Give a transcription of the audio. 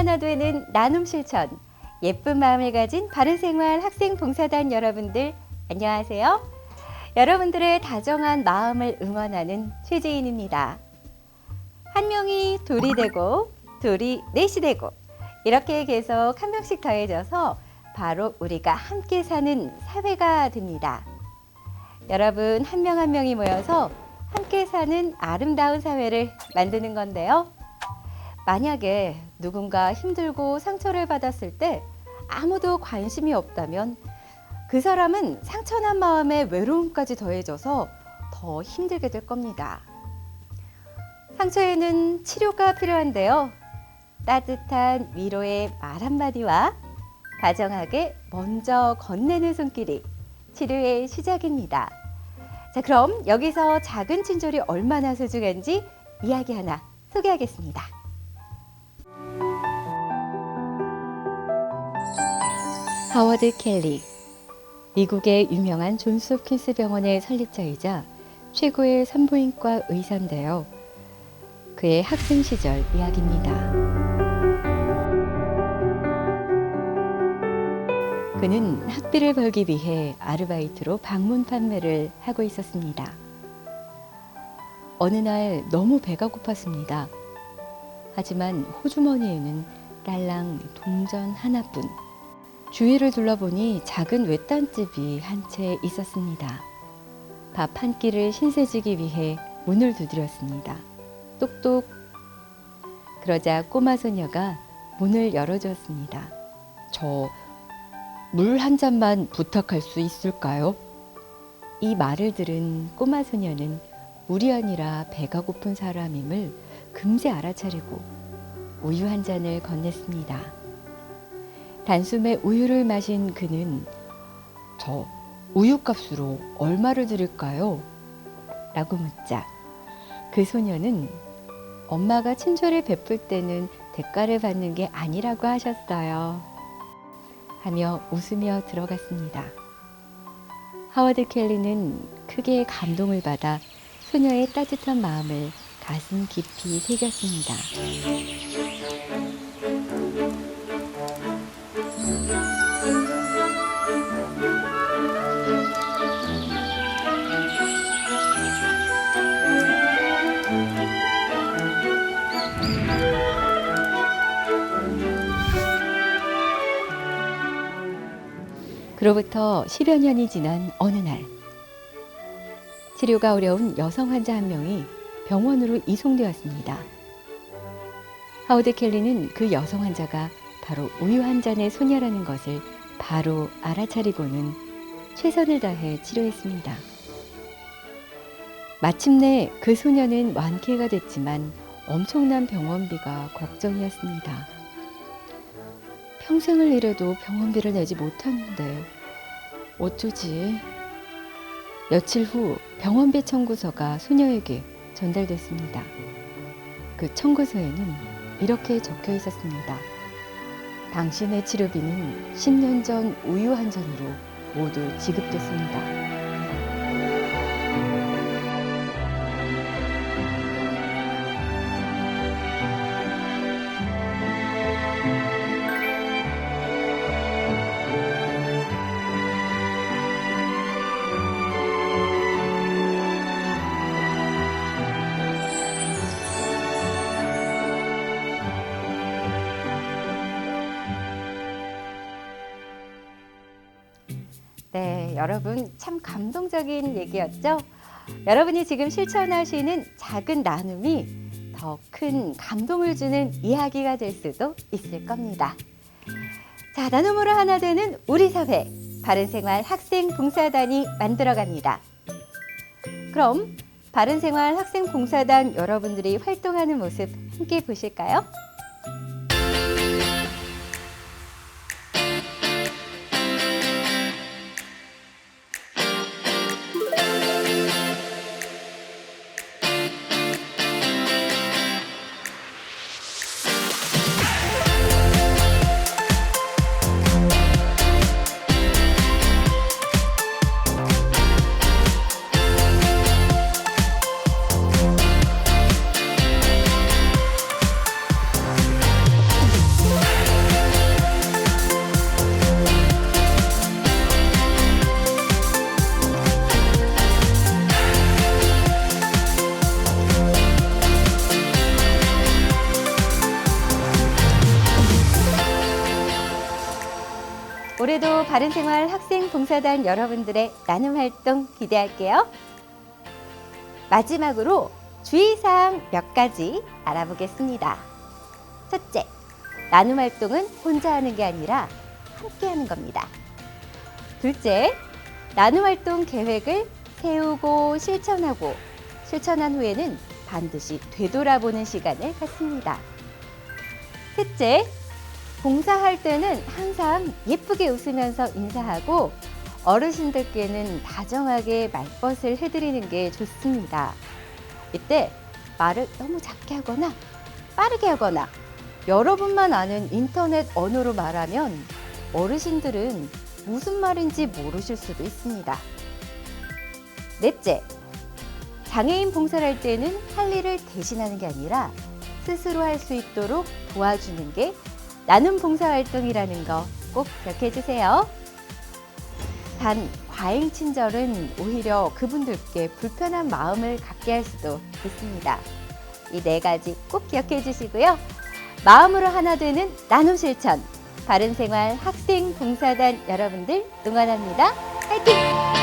하나 되는 나눔 실천, 예쁜 마음을 가진 바른생활 학생봉사단 여러분들 안녕하세요. 여러분들의 다정한 마음을 응원하는 최재인입니다. 한 명이 둘이 되고 둘이 넷이 되고 이렇게 계속 한 명씩 더해져서 바로 우리가 함께 사는 사회가 됩니다. 여러분 한 명 한 명이 모여서 함께 사는 아름다운 사회를 만드는 건데요. 만약에 누군가 힘들고 상처를 받았을 때 아무도 관심이 없다면 그 사람은 상처난 마음에 외로움까지 더해져서 더 힘들게 될 겁니다. 상처에는 치료가 필요한데요. 따뜻한 위로의 말 한마디와 다정하게 먼저 건네는 손길이 치료의 시작입니다. 자, 그럼 여기서 작은 친절이 얼마나 소중한지 이야기 하나 소개하겠습니다. 하워드 켈리, 미국의 유명한 존스 홉킨스 병원의 설립자이자 최고의 산부인과 의사인데요. 그의 학생 시절 이야기입니다. 그는 학비를 벌기 위해 아르바이트로 방문 판매를 하고 있었습니다. 어느 날 너무 배가 고팠습니다. 하지만 호주머니에는 딸랑 동전 하나뿐. 주위를 둘러보니 작은 외딴집이 한 채 있었습니다. 밥 한 끼를 신세지기 위해 문을 두드렸습니다. 똑똑. 그러자 꼬마 소녀가 문을 열어주었습니다. 저 물 한 잔만 부탁할 수 있을까요? 이 말을 들은 꼬마 소녀는 물이 아니라 배가 고픈 사람임을 금세 알아차리고 우유 한 잔을 건넸습니다. 단숨에 우유를 마신 그는 저 우유값으로 얼마를 드릴까요? 라고 묻자 그 소녀는 엄마가 친절을 베풀 때는 대가를 받는 게 아니라고 하셨어요. 하며 웃으며 들어갔습니다. 하워드 켈리는 크게 감동을 받아 소녀의 따뜻한 마음을 가슴 깊이 새겼습니다. 그로부터 10여 년이 지난 어느 날, 치료가 어려운 여성 환자 한 명이 병원으로 이송되었습니다. 하워드 켈리는 그 여성 환자가 바로 우유 한 잔의 소녀라는 것을 바로 알아차리고는 최선을 다해 치료했습니다. 마침내 그 소녀는 완쾌가 됐지만 엄청난 병원비가 걱정이었습니다. 평생을 일해도 병원비를 내지 못하는데 어쩌지? 며칠 후 병원비 청구서가 소녀에게 전달됐습니다. 그 청구서에는 이렇게 적혀 있었습니다. 당신의 치료비는 10년 전 우유 한 잔으로 모두 지급됐습니다. 네, 여러분 참 감동적인 얘기였죠? 여러분이 지금 실천하시는 작은 나눔이 더 큰 감동을 주는 이야기가 될 수도 있을 겁니다. 자, 나눔으로 하나 되는 우리 사회, 바른생활 학생봉사단이 만들어갑니다. 그럼 바른생활 학생봉사단 여러분들이 활동하는 모습 함께 보실까요? 바른생활 학생봉사단 여러분들의 나눔 활동 기대할게요. 마지막으로 주의사항 몇 가지 알아보겠습니다. 첫째, 나눔 활동은 혼자 하는 게 아니라 함께 하는 겁니다. 둘째, 나눔 활동 계획을 세우고 실천한 후에는 반드시 되돌아보는 시간을 갖습니다. 셋째, 봉사할 때는 항상 예쁘게 웃으면서 인사하고 어르신들께는 다정하게 말벗을 해드리는 게 좋습니다. 이때 말을 너무 작게 하거나 빠르게 하거나 여러분만 아는 인터넷 언어로 말하면 어르신들은 무슨 말인지 모르실 수도 있습니다. 넷째, 장애인 봉사를 할 때는 할 일을 대신하는 게 아니라 스스로 할 수 있도록 도와주는 게 나눔 봉사활동이라는 거 꼭 기억해 주세요. 단, 과잉 친절은 오히려 그분들께 불편한 마음을 갖게 할 수도 있습니다. 이 네 가지 꼭 기억해 주시고요. 마음으로 하나 되는 나눔 실천, 바른생활 학생봉사단 여러분들 응원합니다. 화이팅!